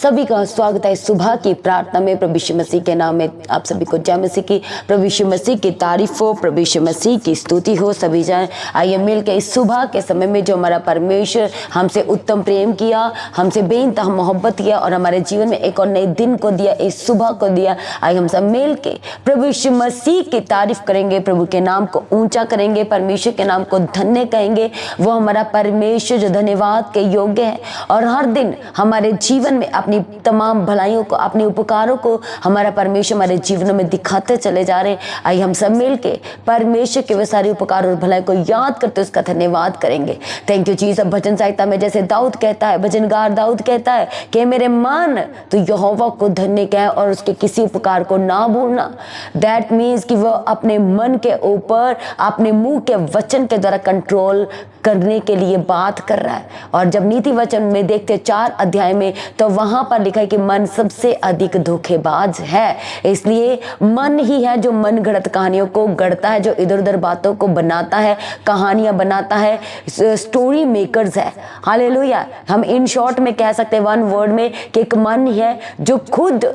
सभी का स्वागत है सुबह की प्रार्थना में। प्रभु यीशु मसीह के नाम में आप सभी को जय मसीह की। प्रभु यीशु मसीह की तारीफ हो, प्रभु यीशु मसीह की स्तुति हो। सभी जाएं, आइए मिल के इस सुबह के समय में जो हमारा परमेश्वर हमसे उत्तम प्रेम किया, हमसे बेइंतहा मोहब्बत किया और हमारे जीवन में एक और नए दिन को दिया, इस सुबह को दिया। आइए हम सब मिल के प्रभु यीशु मसीह की तारीफ करेंगे, प्रभु के नाम को ऊंचा करेंगे, परमेश्वर के नाम को धन्य कहेंगे। वो हमारा परमेश्वर जो धन्यवाद के योग्य है और हर दिन हमारे जीवन में अपनी तमाम भलाइयों को, अपने उपकारों को हमारा परमेश्वर हमारे जीवनों में दिखाते चले जा रहे हैं। आइए हम सब मिल के परमेश्वर के वे सारे उपकार और भलाई को याद करते उसका धन्यवाद करेंगे। Thank you Jesus. भजन संहिता में जैसे दाऊद कहता है, भजनगार दाऊद कहता है कि मेरे मन तो यहोवा को धन्य कहे और उसके किसी उपकार को ना भूलना। दैट मीन्स कि वह अपने मन के ऊपर अपने मुंह के वचन के द्वारा कंट्रोल करने के लिए बात कर रहा है। और जब नीति वचन में देखते 4 अध्याय में, तो वहां पर लिखा है कि मन सबसे अधिक धोखेबाज है। इसलिए मन ही है जो मन गढ़ंत कहानियों को गढ़ता है, जो इधर उधर बातों को बनाता है, कहानियां बनाता है, स्टोरी मेकर्स है। हालेलुया। हम इन शॉर्ट में कह सकते हैं वन वर्ड में कि एक मन है जो खुद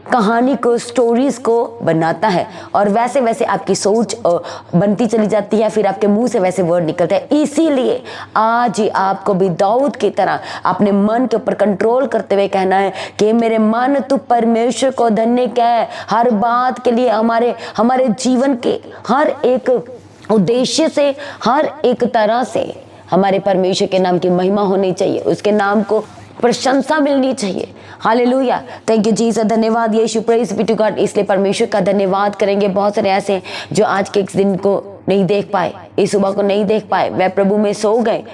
कहानी को, स्टोरीज को बनाता है और वैसे वैसे आपकी सोच बनती चली जाती है, फिर आपके मुंह से वैसे वर्ड निकलते हैं। इसीलिए आज ही आपको भी दाऊद की तरह अपने मन के ऊपर कंट्रोल करते हुए कहना है कि मेरे मन तू परमेश्वर को धन्य कह। हर बात के लिए हमारे जीवन के हर एक उद्देश्य से, हर एक तरह से हमारे परमेश्वर के नाम की महिमा होनी चाहिए, उसके नाम को प्रशंसा मिलनी चाहिए। हालेलुया। Thank you Jesus. धन्यवाद यीशु। Praise be to God. इसलिए परमेश्वर का धन्यवाद करेंगे। बहुत सारे ऐसे हैं जो आज के इस दिन को नहीं देख पाए, इस सुबह को नहीं देख पाए, वह प्रभु में सो गए।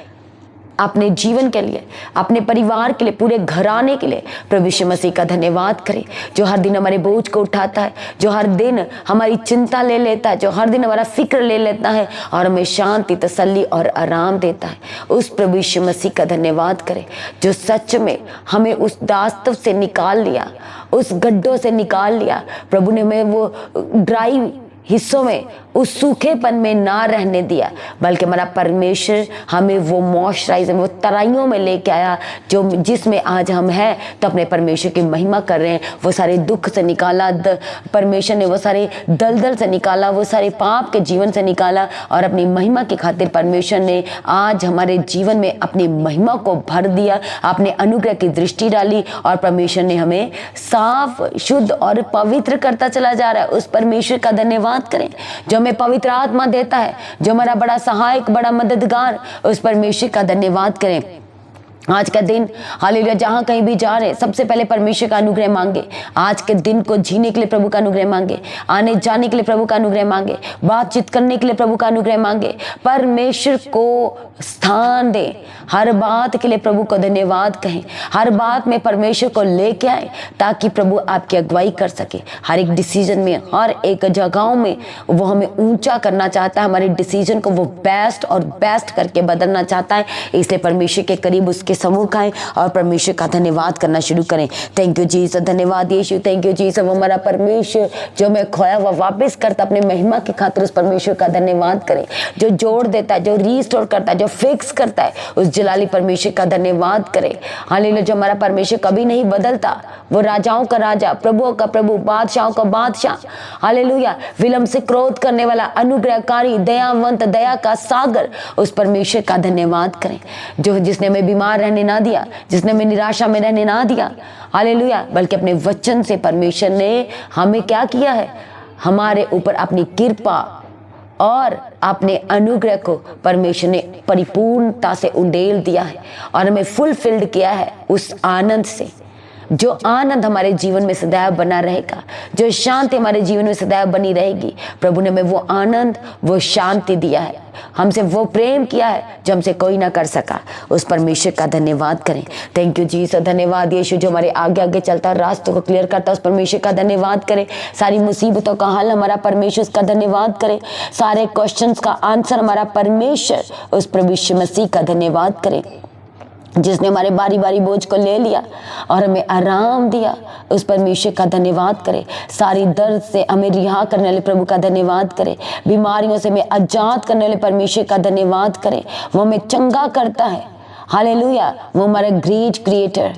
अपने जीवन के लिए, अपने परिवार के लिए, पूरे घराने के लिए प्रभु यीशु मसीह का धन्यवाद करें, जो हर दिन हमारे बोझ को उठाता है, जो हर दिन हमारी चिंता ले लेता है, जो हर दिन हमारा फिक्र ले लेता है और हमें शांति, तसल्ली और आराम देता है। उस प्रभु यीशु मसीह का धन्यवाद करें जो सच में हमें उस दास्तव से निकाल लिया, उस गड्ढों से निकाल लिया। प्रभु ने हमें वो ड्राई हिस्सों में, उस सूखेपन में ना रहने दिया, बल्कि हमारा परमेश्वर हमें वो मॉइस्चराइजर, वो तराइयों में लेके आया जो जिसमें आज हम हैं। तो अपने परमेश्वर की महिमा कर रहे हैं। वो सारे दुख से निकाला परमेश्वर ने, वो सारे दलदल से निकाला, वो सारे पाप के जीवन से निकाला और अपनी महिमा की खातिर परमेश्वर ने आज हमारे जीवन में अपनी महिमा को भर दिया, अपने अनुग्रह की दृष्टि डाली और परमेश्वर ने हमें साफ, शुद्ध और पवित्र करता चला जा रहा है। उस परमेश्वर का धन्यवाद करें जो हमें पवित्र आत्मा देता है, जो हमारा बड़ा सहायक, बड़ा मददगार। उस परमेश्वर का धन्यवाद करें। आज का दिन हालेलुया, जहाँ कहीं भी जा रहे, सबसे पहले परमेश्वर का अनुग्रह मांगे। आज के दिन को जीने के लिए प्रभु का अनुग्रह मांगे, आने जाने के लिए प्रभु का अनुग्रह मांगे, बातचीत करने के लिए प्रभु का अनुग्रह मांगे। परमेश्वर को स्थान दें, हर बात के लिए प्रभु को धन्यवाद कहें, हर बात में परमेश्वर को लेके आए ताकि प्रभु आपकी अगुवाई कर सके। हर एक डिसीजन में, हर एक जगहों में वो हमें ऊंचा करना चाहता है, हमारे डिसीजन को वो बेस्ट और बेस्ट करके बदलना चाहता है। इसलिए परमेश्वर के करीब उसके समूह आए और परमेश्वर का धन्यवाद करना शुरू करें। Thank you Jesus. धन्यवाद यीशु। Thank you Jesus. वो हमारा परमेश्वर जो मैं खोया हुआ वापस करता अपने महिमा की खातिर, उस परमेश्वर का धन्यवाद करें जो जोड़ देता है, जो रीस्टोर करता है, जो फिक्स करता है, उस जलाली परमेश्वर का धन्यवाद करें। हालेलुया। जो हमारा परमेश्वर कभी नहीं बदलता, वो राजाओं का राजा, प्रभुओं का प्रभु, बादशाहों का बादशाह। हालेलुया। विलंब से क्रोध करने वाला, अनुग्रहकारी, दयावंत, दया का सागर, उस परमेश्वर का धन्यवाद करें जो जिसने हमें बीमार रहने ना दिया, जिसने हमें निराशा में रहने ना दिया। हालेलुया। बल्कि अपने वचन से परमेश्वर ने हमें क्या किया है, हमारे ऊपर अपनी कृपा और अपने अनुग्रह को परमेश्वर ने परिपूर्णता से उंडेल दिया है और हमें फुलफिल्ड किया है उस आनंद से। जो आनंद हमारे जीवन में सदैव बना रहेगा, जो शांति हमारे जीवन में सदैव बनी रहेगी। प्रभु ने हमें वो आनंद, वो शांति दिया है, हमसे वो प्रेम किया है जो हमसे कोई ना कर सका। उस परमेश्वर का धन्यवाद करें। Thank you Jesus. धन्यवाद यीशु जो हमारे आगे आगे चलता है, रास्तों को क्लियर करता है, उस परमेश्वर का धन्यवाद करें। सारी मुसीबतों का हल हमारा परमेश्वर, उसका धन्यवाद करें। सारे क्वेश्चंस का आंसर हमारा परमेश्वर, उस प्रभु यीशु मसीह का धन्यवाद करें जिसने हमारे बारी बारी बोझ को ले लिया और हमें आराम दिया। उस परमेश्वर का धन्यवाद करें। सारी दर्द से हमें रिहा करने वाले प्रभु का धन्यवाद करें। बीमारियों से हमें आजाद करने वाले परमेश्वर का धन्यवाद करें। वो हमें चंगा करता है। हालेलुया। वो हमारा ग्रेट क्रिएटर,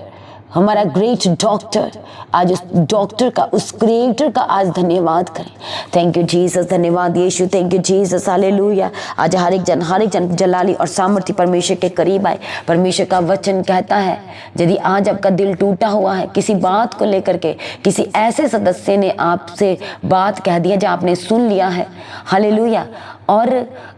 हमारा ग्रेट डॉक्टर, आज उस डॉक्टर का, उस क्रिएटर का आज धन्यवाद करें। थैंक यू जीसस, धन्यवाद यीशु, थैंक यू जीसस, हालेलुया। आज हर एक जन जलाली और सामर्थ्य परमेश्वर के करीब आए। परमेश्वर का वचन कहता है, यदि आज आपका दिल टूटा हुआ है किसी बात को लेकर के, किसी ऐसे सदस्य ने आपसे बात कह दिया जो आपने सुन लिया है, हालेलुया, और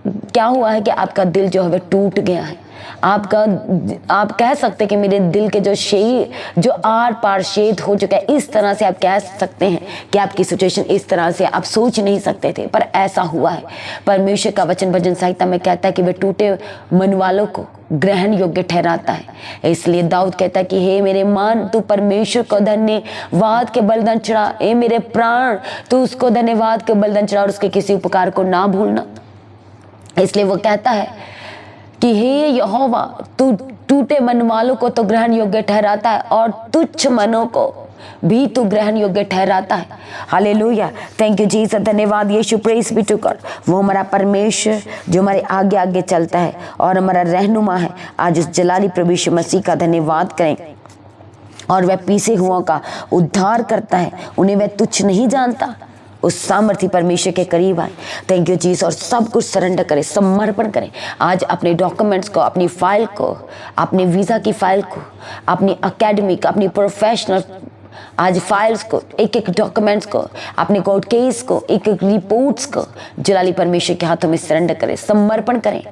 क्या हुआ है कि आपका दिल जो है वह टूट गया है, आप कह सकते हैं कि मेरे दिल के जो आर पार शेद हो चुका है, इस तरह से आप कह सकते हैं कि आपकी सिचुएशन इस तरह से आप सोच नहीं सकते थे, पर ऐसा हुआ है। परमेश्वर का वचन भजन संहिता में कहता है कि वे टूटे मन वालों को ग्रहण योग्य ठहराता है। इसलिए दाऊद कहता है कि हे मेरे मन, तू परमेश्वर को धन्यवाद के बलिदान चढ़ा, हे मेरे प्राण, तू उसको धन्यवाद के बलिदान चढ़ा और उसके किसी उपकार को ना भूलना। इसलिए वो कहता है कि हे यहोवा, तू टूटे मन वालों को तो ग्रहण योग्य ठहराता है और तुच्छ मनों को भी तू ग्रहण योग्य ठहराता है। हालेलुया, थैंक यू जीसस, धन्यवाद यीशु, प्रेज बी टू गॉड। वो हमारा परमेश्वर जो हमारे आगे आगे चलता है और हमारा रहनुमा है, आज उस जलाली प्रभु यीशु मसीह का धन्यवाद करें। और वह पीछे हुओं का उद्धार करता है, उन्हें वह तुच्छ नहीं जानता। उस सामर्थ्य परमेश्वर के करीब आए। थैंक यू जीसस, और सब कुछ सरेंडर करें, समर्पण करें। आज अपने डॉक्यूमेंट्स को, अपनी फाइल को, अपने वीज़ा की फाइल को, अपनी एकेडमिक, अपनी प्रोफेशनल आज फाइल्स को, एक एक डॉक्यूमेंट्स को, अपने कोर्ट केस को, एक एक रिपोर्ट्स को जलाली परमेश्वर के हाथों में सरेंडर करें, समर्पण करें।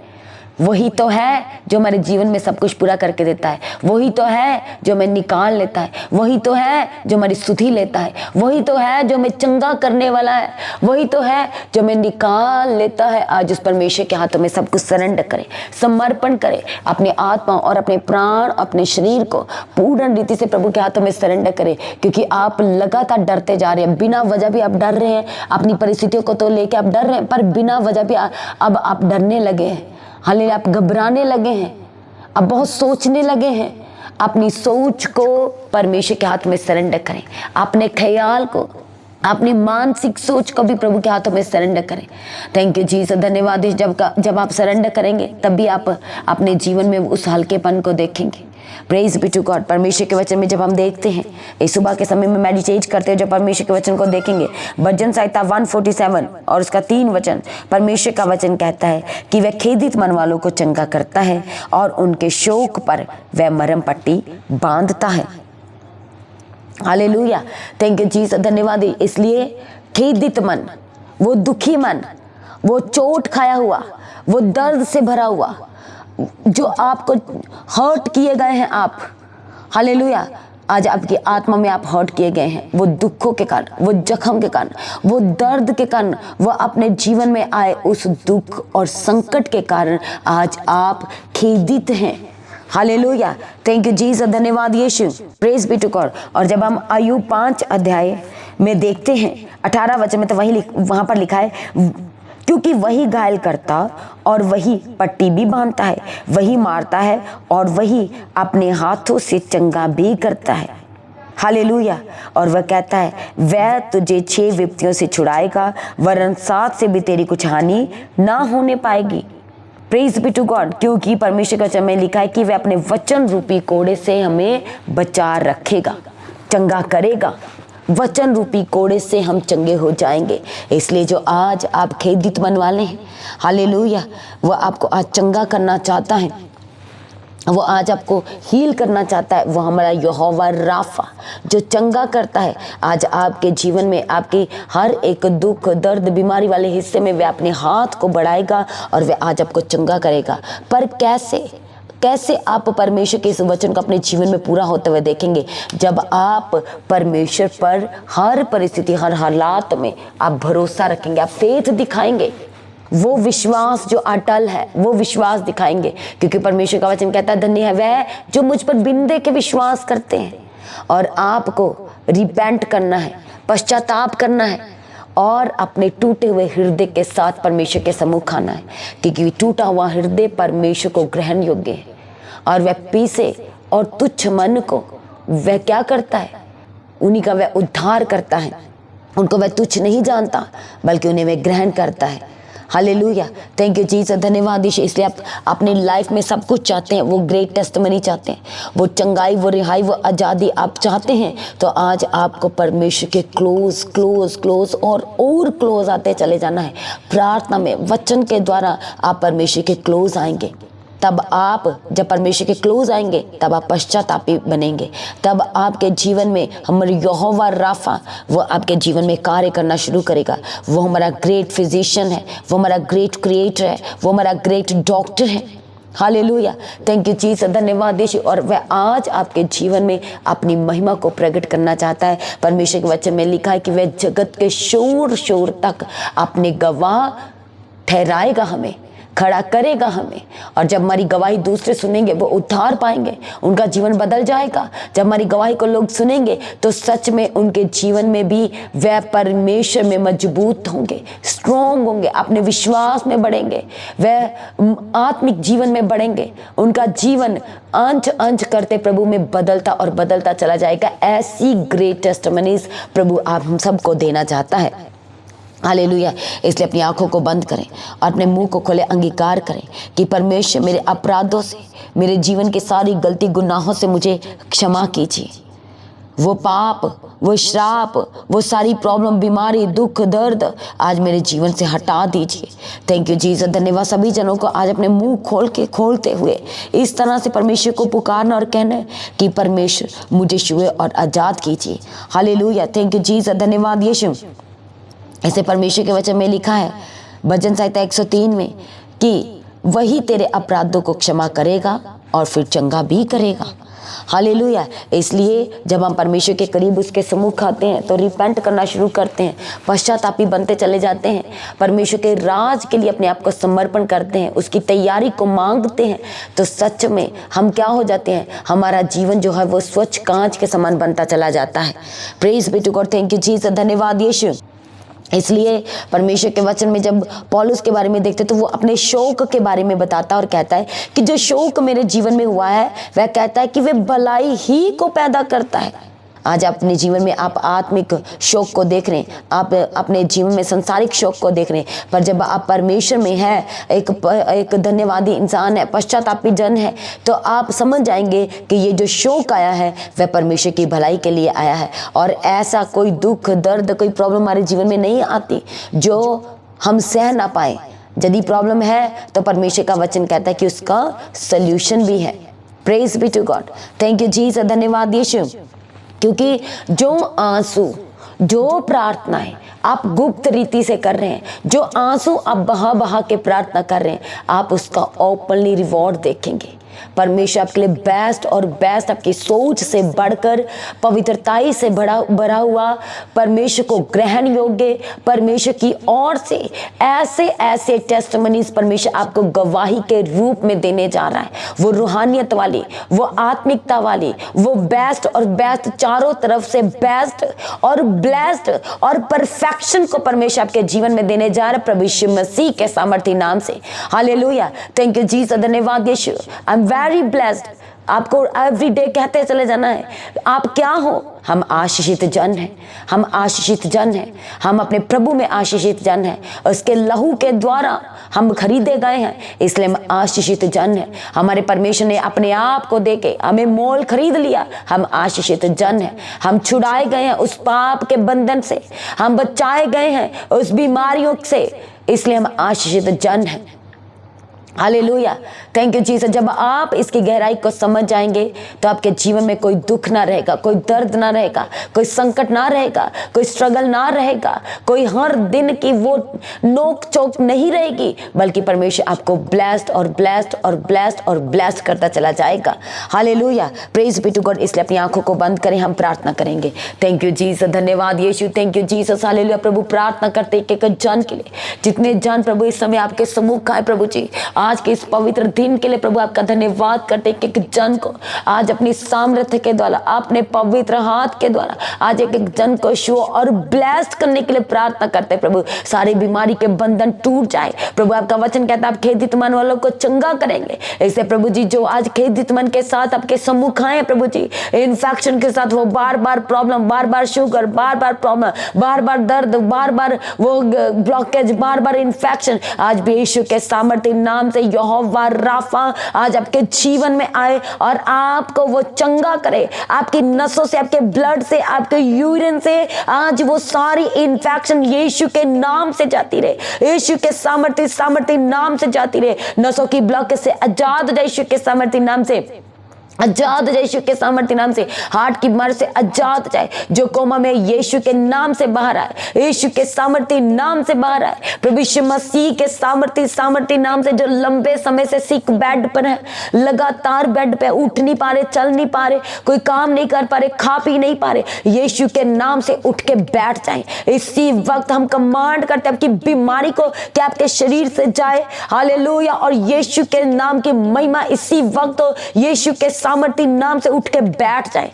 वही तो है जो हमारे जीवन में सब कुछ पूरा करके देता है, वही तो है जो हमें निकाल लेता है, वही तो है जो हमारी सुधि लेता है, वही तो है जो हमें चंगा करने वाला है, वही तो है जो हमें निकाल लेता है। आज उस परमेश्वर के हाथों में सब कुछ सरेंडर करें, समर्पण करें। अपने आत्मा और अपने प्राण, अपने शरीर को पूर्ण रीति से प्रभु के हाथों में सरेंडर करें, क्योंकि आप लगातार डरते जा रहे हैं। बिना वजह भी आप डर रहे हैं, अपनी परिस्थितियों को तो लेके आप डर रहे हैं, पर बिना वजह भी अब आप डरने लगे हैं। हालेलुया, आप घबराने लगे हैं, अब बहुत सोचने लगे हैं। अपनी सोच को परमेश्वर के हाथ में सरेंडर करें, अपने ख्याल को, अपनी मानसिक सोच को भी प्रभु के हाथों में सरेंडर करें। थैंक यू जीसस, धन्यवाद। जब आप सरेंडर करेंगे तभी आप अपने जीवन में उस हल्केपन को देखेंगे। Praise be to God. परमेश्वर के वचन में जब हम देखते हैं, इस सुबह के समय में मेडिटेट करते हैं, जब परमेश्वर के वचन को देखेंगे, भजन संहिता 147 और उसका 3 वचन, परमेश्वर का वचन कहता है कि वह खेदित मन वालों को चंगा करता है और उनके शोक पर वह मरहम पट्टी बांधता है। हालेलुया, थैंक यू जीसस, धन्यवाद। इसलिए खेदित मन, वो दुखी मन, वो चोट खाया हुआ, वो दर्द से भरा हुआ, जो आपको हर्ट किए गए हैं आप, हालेलुया, आज आपकी आत्मा में आप हर्ट किए गए हैं, वो दुखों के कारण, वो जख्म के कारण, वो दर्द के कारण, वो अपने जीवन में आए उस दुख और संकट के कारण आज आप खेदित हैं। हालेलुया, थैंक यू जीसस, धन्यवाद यीशु, प्रेज बी टू गॉड। और जब हम आयुब 5 अध्याय में देखते हैं 18 वचन में, तो वहां पर लिखा है, क्योंकि वही घायल करता और वही पट्टी भी बांधता है, वही मारता है और वही अपने हाथों से चंगा भी करता है। हालेलुया, और वह कहता है, वह तुझे 6 विपत्तियों से छुड़ाएगा, वरन 7 से भी तेरी कुछ हानि ना होने पाएगी। प्रेज बी टू गॉड, क्योंकि परमेश्वर के वचन में लिखा है कि वह अपने वचन रूपी कोड़े से हमें बचा रखेगा, चंगा करेगा। वचन रूपी कोड़े से हम चंगे हो जाएंगे। इसलिए जो आज आप खेदित मन वाले हैं, हालेलुया, वो आपको आज चंगा करना चाहता है, वो आज आपको हील करना चाहता है। वो हमारा यहोवा राफा जो चंगा करता है, आज आपके जीवन में आपकी हर एक दुख, दर्द, बीमारी वाले हिस्से में वह अपने हाथ को बढ़ाएगा और वह आज आपको चंगा करेगा। पर कैसे आप परमेश्वर के इस वचन को अपने जीवन में पूरा होते हुए देखेंगे? जब आप परमेश्वर पर हर परिस्थिति, हर हालात में आप भरोसा रखेंगे, आप फेथ दिखाएंगे, वो विश्वास जो अटल है, वो विश्वास दिखाएंगे। क्योंकि परमेश्वर का वचन कहता है, धन्य है वह जो मुझ पर बिन दे के विश्वास करते हैं। और आपको रिपेंट करना है, पश्चाताप करना है और अपने टूटे हुए हृदय के साथ परमेश्वर के सम्मुख आना है। क्योंकि टूटा हुआ हृदय परमेश्वर को ग्रहण योग्य है और वह पीसे और तुच्छ मन को वह क्या करता है? उन्हीं का वह उद्धार करता है। उनको वह तुच्छ नहीं जानता, बल्कि उन्हें वह ग्रहण करता है। हालेलुया, थैंक यू जीसस, धन्यवाद यीशु। इसलिए आप अपनी लाइफ में सब कुछ चाहते हैं, वो ग्रेट टेस्टमनी चाहते हैं, वो चंगाई, वो रिहाई, वो आज़ादी आप चाहते हैं, तो आज आपको परमेश्वर के क्लोज क्लोज क्लोज और क्लोज आते चले जाना है। प्रार्थना में, वचन के द्वारा आप परमेश्वर के क्लोज आएंगे। तब आप जब परमेश्वर के क्लोज आएंगे तब आप पश्चातापी बनेंगे। तब आपके जीवन में हमारे यहोवा राफा वो आपके जीवन में कार्य करना शुरू करेगा। वो हमारा ग्रेट फिजिशियन है, वो हमारा ग्रेट क्रिएटर है, वो हमारा ग्रेट डॉक्टर है। हालेलुया, थैंक यू जीसस, धन्यवाद यीशु। और वह आज आपके जीवन में अपनी महिमा को प्रकट करना चाहता है। परमेश्वर के वचन में लिखा है कि वह जगत के शोर शोर तक अपने गवाह ठहराएगा, हमें खड़ा करेगा हमें। और जब हमारी गवाही दूसरे सुनेंगे वो उद्धार पाएंगे, उनका जीवन बदल जाएगा। जब हमारी गवाही को लोग सुनेंगे तो सच में उनके जीवन में भी वह परमेश्वर में मजबूत होंगे, स्ट्रॉन्ग होंगे, अपने विश्वास में बढ़ेंगे, वह आत्मिक जीवन में बढ़ेंगे। उनका जीवन अंश अंश करते प्रभु में बदलता और बदलता चला जाएगा। ऐसी ग्रेट टेस्टिमनीज प्रभु आप हम सबको देना चाहता है। हालेलुया, इसलिए अपनी आंखों को बंद करें और अपने मुंह को खोले, अंगीकार करें कि परमेश्वर मेरे अपराधों से, मेरे जीवन के सारी गलती गुनाहों से मुझे क्षमा कीजिए। वो पाप, वो श्राप, वो सारी प्रॉब्लम, बीमारी, दुख, दर्द आज मेरे जीवन से हटा दीजिए। थैंक यू जीसस, धन्यवाद। सभी जनों को आज अपने मुंह खोलते हुए इस तरह से परमेश्वर को पुकारना और कहना कि परमेश्वर मुझे छुए और आज़ाद कीजिए। हालेलुया, थैंक यू जीसस, धन्यवाद यीशु। ऐसे परमेश्वर के वचन में लिखा है भजन संहिता 103 में कि वही तेरे अपराधों को क्षमा करेगा और फिर चंगा भी करेगा। हालेलुया, इसलिए जब हम परमेश्वर के करीब उसके सम्मुख आते हैं तो रिपेंट करना शुरू करते हैं, पश्चातापी बनते चले जाते हैं, परमेश्वर के राज के लिए अपने आप को समर्पण करते हैं, उसकी तैयारी को मांगते हैं, तो सच में हम क्या हो जाते हैं, हमारा जीवन जो है वो स्वच्छ कांच के समान बनता चला जाता है। Praise be to God, thank you Jesus, धन्यवाद यीशु। इसलिए परमेश्वर के वचन में जब पौलुस के बारे में देखते तो वो अपने शोक के बारे में बताता और कहता है कि जो शोक मेरे जीवन में हुआ है वह कहता है कि वह भलाई ही को पैदा करता है। आज अपने जीवन में आप आत्मिक शोक को देख रहे हैं, आप अपने जीवन में संसारिक शोक को देख रहे हैं, पर जब आप परमेश्वर में है, एक धन्यवादी इंसान है, पश्चातापी जन है, तो आप समझ जाएंगे कि ये जो शोक आया है वह परमेश्वर की भलाई के लिए आया है। और ऐसा कोई दुख, दर्द, कोई प्रॉब्लम हमारे जीवन में नहीं आती जो हम सह ना पाए। यदि प्रॉब्लम है तो परमेश्वर का वचन कहता है कि उसका सल्यूशन भी है। Praise be to God, thank you Jesus, धन्यवाद यीशु। क्योंकि जो आंसू, जो प्रार्थनाएं आप गुप्त रीति से कर रहे हैं, जो आंसू आप बहा बहा के प्रार्थना कर रहे हैं, आप उसका ओपनली रिवॉर्ड देखेंगे। परमेश्वर आपके लिए बेस्ट और बेस्ट, आपकी सोच से बढ़कर, पवित्रताई से भरा हुआ, परमेश्वर को ग्रहण योग्य, परमेश्वर की ओर से ऐसे ऐसे टेस्टिमनीज परमेश्वर आपको गवाही के रूप में देने जा रहा है। वो रूहानियत वाली, वो आत्मिकता वाली, वो बेस्ट और बेस्ट, चारों तरफ से बेस्ट और ब्लेस्ड और परफेक्शन को परमेश्वर आपके जीवन में देने जा रहा है प्रभु यीशु मसीह के सामर्थी नाम से। हालेलुया, थैंक यू जीसस, धन्यवाद यीशु। I am very blessed. आपको एवरी डे कहते चले जाना है, आप क्या हो? हम आशीषित जन हैं, हम आशीषित जन हैं, हम अपने प्रभु में आशीषित जन हैं। उसके लहू के द्वारा हम खरीदे गए हैं, इसलिए हम आशीषित जन हैं। हमारे परमेश्वर ने अपने आप को देके हमें मोल खरीद लिया। हम आशीषित जन हैं, हम छुड़ाए गए हैं उस पाप के बंधन से, हम बचाए गए हैं उस बीमारियों से, इसलिए हम आशीषित जन हैं। Hallelujah, thank you Jesus. जब आप इसकी गहराई को समझ जाएंगे तो आपके जीवन में कोई दुख ना रहेगा, कोई दर्द ना रहेगा, कोई संकट ना रहेगा, कोई स्ट्रगल ना रहेगा, कोई हर दिन की वो नोक चोक नहीं रहेगी, बल्कि परमेश्वर आपको ब्लेस्ड और ब्लेस्ड और ब्लेस्ड और ब्लेस्ड करता चला जाएगा। Hallelujah, praise be to God. इसलिए अपनी आंखों को बंद करें, हम प्रार्थना करेंगे। थैंक यू जीसस, धन्यवाद यीशु, थैंक यू जीसस। हालेलुया प्रभु, प्रार्थना करते एक एक जन के लिए, जितने जन प्रभु इस समय आपके सम्मुख आए प्रभु जी, आज के इस पवित्र दिन के लिए प्रभु आपका धन्यवाद करते एक एक जन को आज अपनी सामर्थ्य के द्वारा, अपने पवित्र हाथ के द्वारा आज एक एक जन को शो और ब्लेस्ड करने के लिए प्रार्थना करते प्रभु। सारी बीमारी के बंधन टूट जाए प्रभु। आपका वचन कहता है आप खेदित मन वालों को चंगा करेंगे। ऐसे प्रभु जी जो आज खेदित मन के साथ आपके सम्मुख आए प्रभु जी, इन्फेक्शन के साथ वो बार बार प्रॉब्लम, बार बार शुगर, बार बार प्रॉब्लम, बार बार दर्द, बार बार वो ब्लॉकेज, बार बार इन्फेक्शन, आज भी यीशु के सामर्थ्य नाम से यहोवा राफा आज आपके जीवन में आए और आपको वो चंगा करे। आपकी नसों से, आपके ब्लड से, आपके यूरिन से आज वो सारी इन्फेक्शन यीशु के नाम से जाती रहे। यीशु के सामर्थ्य नाम से जाती रहे। नसों की ब्लॉकेज से आजाद हो जाए यीशु के सामर्थ्य नाम से, आजाद हो जाए यीशु के सामर्थ्य नाम से। हार्ट की बीमारी से आजाद हो जाए। जो कोमा में यीशु के नाम से बाहर आए, यीशु के सामर्थ्य नाम से बाहर आए। प्रभु यीशु मसीह के सामर्थ्य नाम से जो लंबे समय से सिक बेड पर है, लगातार बेड पे उठ नहीं पा रहे, चल नहीं पा रहे, कोई काम नहीं कर पा रहे, खा पी नहीं पा रहे, यीशु के नाम से उठ के बैठ जाएं। इसी वक्त हम कमांड करते हैं आपकी बीमारी को कि आपके शरीर से जाए। हालेलुया। और यीशु के नाम की महिमा इसी वक्त हो। यीशु के सामर्थ्य नाम से उठ के बैठ जाए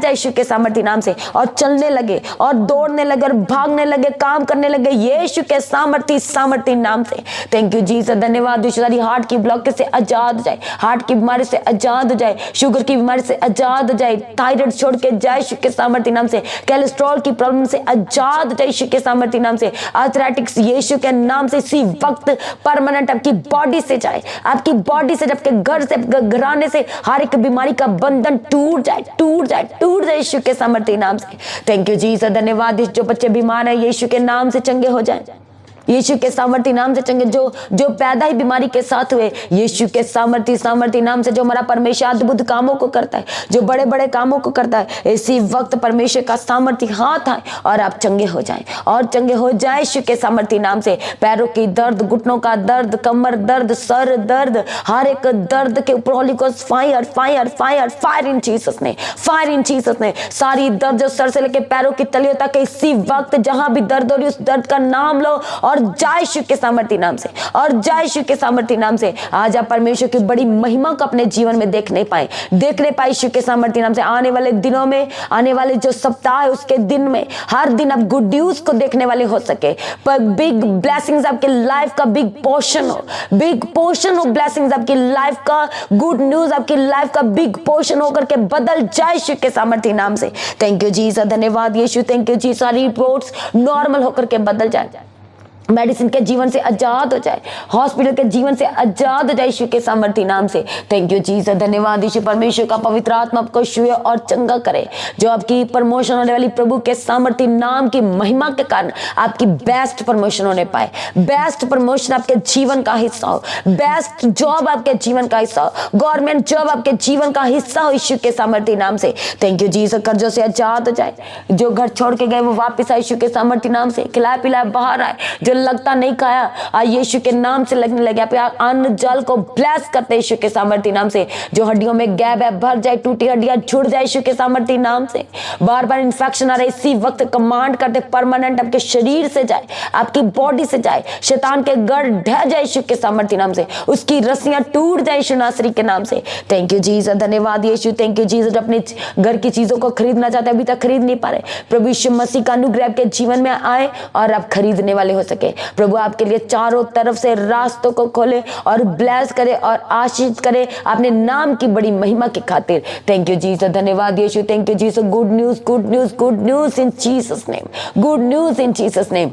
यीशु के सामर्थ्य नाम से, और चलने लगे और दौड़ने लगे और भागने लगे, काम करने लगे यीशु के सामर्थ्य नाम से। Thank you Jesus. धन्यवाद यीशु। सारी हार्ट की ब्लॉकेज से आजाद हो जाए, हार्ट की बीमारी से आजाद हो जाए, शुगर की बीमारी से आजाद हो जाए, थायराइड छोड़ के जाए यीशु के सामर्थ्य नाम से, कोलेस्ट्रॉल की प्रॉब्लम से आजाद हो जाए यीशु के सामर्थ्य नाम से, आर्थराइटिस यीशु के नाम से इसी वक्त परमानेंट आपकी बॉडी से जाए, आपकी बॉडी से, आपके घर से, घराने से हर एक बीमारी का बंधन टूट जाए यीशु के सामर्थ्य नाम से। Thank you Jesus. धन्यवाद। जो बच्चे बीमार हैं यीशु के नाम से चंगे हो जाएं, यीशु के सामर्थ्य नाम से चंगे। जो पैदा ही बीमारी के साथ हुए यीशु के सामर्थ्य नाम से, जो हमारा परमेश्वर अद्भुत कामों को करता है, जो बड़े बड़े कामों को करता है, इसी वक्त परमेश्वर का सामर्थ्य हाथ आए और आप चंगे हो जाएं और चंगे हो जाए यीशु के सामर्थ्य नाम से। पैरों की दर्द, घुटनों का दर्द, कमर दर्द, सर दर्द, हर एक दर्द के ऊपर Holi ghost fire in Jesus ने, फायर इन जीसस ने। सारी दर्द जो सर से लेके पैरों की तलियों तक, इसी वक्त जहां भी दर्द हो रही उस दर्द का नाम लो और जय यीशु के सामर्थ्य नाम से, और जय यीशु के सामर्थ्य नाम से। आज आप परमेश्वर की बड़ी महिमा को अपने जीवन में देखने पाए यीशु के सामर्थ्य नाम से। आने वाले दिनों में, आने वाले जो सप्ताह है उसके दिन में, हर दिन आप गुड न्यूज को देखने वाले हो सके। पर बिग ब्लेसिंग्स आपके लाइफ का बिग पोर्शन हो ब्लेसिंग्स आपकी लाइफ का, गुड न्यूज आपकी लाइफ का बिग पोर्शन होकर के बदल जाए यीशु के सामर्थ्य नाम से। Thank you Jesus. धन्यवाद यीशु। Thank you Jesus. सारी रिपोर्ट्स नॉर्मल होकर के बदल जाए, मेडिसिन के जीवन से आजाद हो जाए, हॉस्पिटल के जीवन से आजाद हो जाए यीशु के सामर्थ्य नाम से। Thank you Jesus. धन्यवाद यीशु। परमेश्वर का पवित्र आत्मा आपको छुए और चंगा करे। जो आपकी प्रमोशन होने वाली प्रभु के सामर्थ्य नाम की महिमा के कारण आपकी बेस्ट प्रमोशन होने पाए, बेस्ट प्रमोशन आपके जीवन का हिस्सा हो, बेस्ट जॉब आपके जीवन का हिस्सा हो, गवर्नमेंट जॉब आपके जीवन का हिस्सा हो यीशु के सामर्थ्य नाम से। Thank you Jesus. कर्जों से आजाद हो जाए, जो घर छोड़ के गए वो वापस आए यीशु के सामर्थ्य नाम से। खिलाया पिलाया बाहर आए, जो लगता नहीं खाया यीशु के नाम से लगने लगे। आप अन्न जल को ब्लेस करते यीशु के सामर्थ्य नाम से। जो हड्डियों में गैप है भर जाए, टूटी हड्डियां जुड़ जाए यीशु के सामर्थ्य नाम से। बार बार इन्फेक्शन आ रहा है, इसी वक्त कमांड करते परमानेंट आपके शरीर से जाए, आपकी बॉडी से जाए, शैतान के गढ़ ढह जाए यीशु के सामर्थ्य नाम से, उसकी रस्सियां टूट जाए यीशु नासरी के नाम से। Thank you Jesus. धन्यवाद यीशु। Thank you Jesus. अपने घर की चीजों को खरीदना चाहते अभी तक खरीद नहीं पा रहे, प्रभु यीशु मसीह का अनुग्रह आपके जीवन में आए और आप खरीदने वाले हो सके। प्रभु आपके लिए चारों तरफ से रास्तों को खोले और ब्लेस करे और आशीष करे अपने नाम की बड़ी महिमा की खातिर। Thank you Jesus. धन्यवाद यीशु। Thank you Jesus. Good news in Jesus name, good news in Jesus name.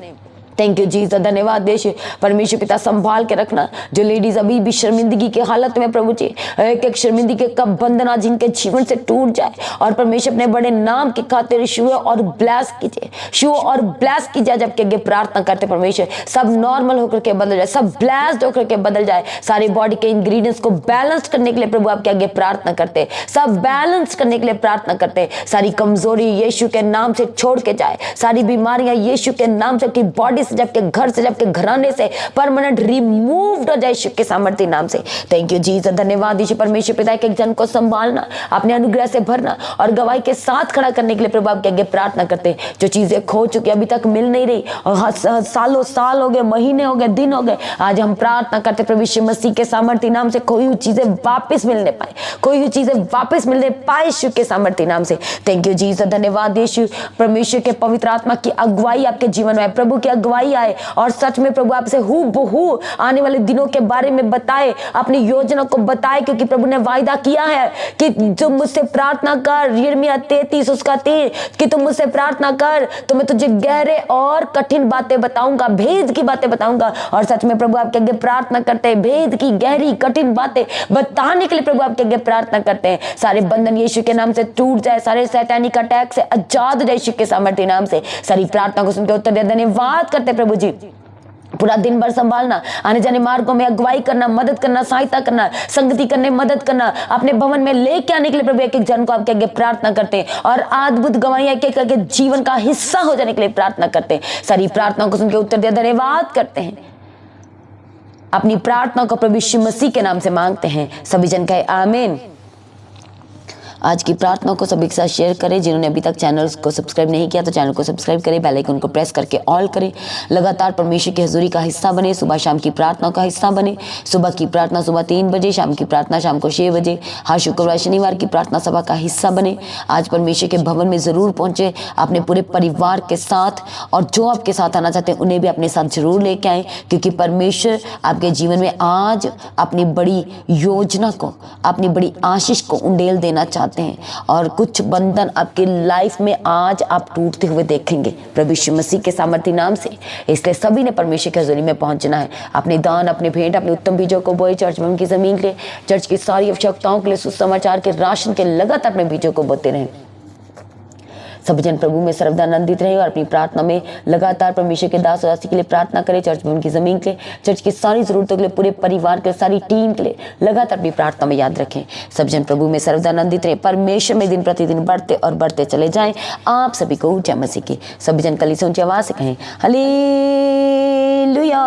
Thank you Jesus. धन्यवाद यीशु। परमेश्वर पिता संभाल के रखना जो लेडीज अभी भी शर्मिंदगी की हालत में, प्रभु जी एक एक शर्मिंदगी का बंधन आज जिनके जीवन से टूट जाए, और परमेश्वर अपने बड़े नाम की खातिर छुए और ब्लेस कीजिए, छुए और ब्लेस कीजिए। जबकि आगे प्रार्थना करते परमेश्वर सब नॉर्मल होकर के बदल जाए, सब ब्लेस्ड होकर के बदल जाए। सारी बॉडी के इंग्रेडिएंट्स को बैलेंस करने के लिए प्रभु आपके आगे प्रार्थना करते, सब बैलेंस करने के लिए प्रार्थना करते। सारी कमजोरी यीशु के नाम से छोड़ के जाए, सारी बीमारियां यीशु के नाम से आपकी बॉडी बॉडी से, आपके घर से, आपके घराने से परमानेंट रिमूव्ड हो जाए यीशु के सामर्थ्य नाम से। थैंक यू जीसस, धन्यवाद यीशु परमेश्वर पिता के एक जन को संभालना, अपने अनुग्रह से भरना और गवाही के साथ खड़ा करने के लिए प्रभु आपके आगे प्रार्थना करते हैं। जो चीजें खो चुकी अभी तक मिल नहीं रही और सालों साल हो गए, महीने हो गए, दिन हो गए, आज हम प्रार्थना करते प्रभु यीशु मसीह के सामर्थ्य नाम से कोई हुई चीजें वापस मिलने पाए, कोई हुई चीजें वापस मिलने पाए यीशु के सामर्थ्य नाम से। थैंक यू जीसस, धन्यवाद यीशु परमेश्वर के पवित्र आत्मा की अगुवाई आपके जीवन में, प्रभु की अगुवाई आए और सच में प्रभु आपसे हूबहू आने वाले दिनों के बारे में बताए, अपनी योजना को बताए, क्योंकि प्रभु ने वायदा किया है कि तुम मुझसे प्रार्थना कर, यिर्मयाह 33 उसका 3, कि तुम मुझसे प्रार्थना कर तो मैं तुझे गहरे और कठिन बातें बताऊंगा, भेद की बातें बताऊंगा। और सच में प्रभु आपके आगे प्रार्थना करते हैं, भेद की गहरी कठिन बातें बताने के लिए प्रभु आपके आगे प्रार्थना करते हैं। सारे बंधन यीशु के नाम से टूट जाए, सारे सैतानिक अटैक से आजाद हो जाए यीशु के सामर्थ्य नाम से। सारी प्रार्थना को सुनकर उत्तर दे, धन्यवाद करते प्रभु जी। पूरा दिन भर संभालना, आने जाने मार्गों में अगुवाई करना, मदद करना, सहायता करना, संगति करने मदद करना, अपने भवन में लेके आने के लिए प्रभु एक एक जन को आपके आगे प्रार्थना करते हैं और अद्भुत गवाहियां एक एक जीवन का हिस्सा हो जाने के लिए प्रार्थना करते हैं। सारी प्रार्थनाओं को सुनकर उत्तर दिया, धन्यवाद करते हैं। अपनी प्रार्थना को प्रभु यीशु मसीह के नाम से मांगते हैं। सभी जन कहे आमीन। आज की प्रार्थना को सभी के साथ शेयर करें। जिन्होंने अभी तक चैनल को सब्सक्राइब नहीं किया तो चैनल को सब्सक्राइब करें, बेल आइकन को प्रेस करके ऑल करें। लगातार परमेश्वर की हजूरी का हिस्सा बने, सुबह शाम की प्रार्थना का हिस्सा बने। सुबह की प्रार्थना सुबह 3 बजे, शाम की प्रार्थना शाम को 6 बजे, हर शुक्रवार शनिवार की प्रार्थना सभा का हिस्सा बने। आज परमेश्वर के भवन में ज़रूर पहुँचे अपने पूरे परिवार के साथ, और जो आपके साथ आना चाहते हैं उन्हें भी अपने साथ जरूर लेके आएँ, क्योंकि परमेश्वर आपके जीवन में आज अपनी बड़ी योजना को, अपनी बड़ी आशीष को उंडेल देना चाहते हैं और कुछ बंधन आपकी लाइफ में आज आप टूटते हुए देखेंगे प्रभु यीशु मसीह के सामर्थ्य नाम से। इसलिए सभी ने परमेश्वर की हज़ूरी में पहुंचना है। अपने दान, अपने भेंट, अपने उत्तम बीजों को बोए चर्च भवन की जमीन के लिए, चर्च की सारी आवश्यकताओं के लिए, सुसमाचार के राशन के लगातार अपने बीजों को बोते रहें। सभी जन प्रभु में सर्वदा आनंदित रहे और अपनी प्रार्थना में लगातार परमेश्वर के दास और दासी के लिए प्रार्थना करें। चर्च भवन की जमीन के लिए, चर्च की सारी जरूरतों के लिए, पूरे परिवार के लिए, सारी टीम के लिए लगातार अपनी प्रार्थना में याद रखें। सब जन प्रभु में सर्वदा आनंदित रहे, परमेश्वर में दिन प्रतिदिन बढ़ते और बढ़ते चले जाएं। आप सभी को जय मसीह की। सभी जन कलीसिया ऊंची आवाज से कहें हालेलुया।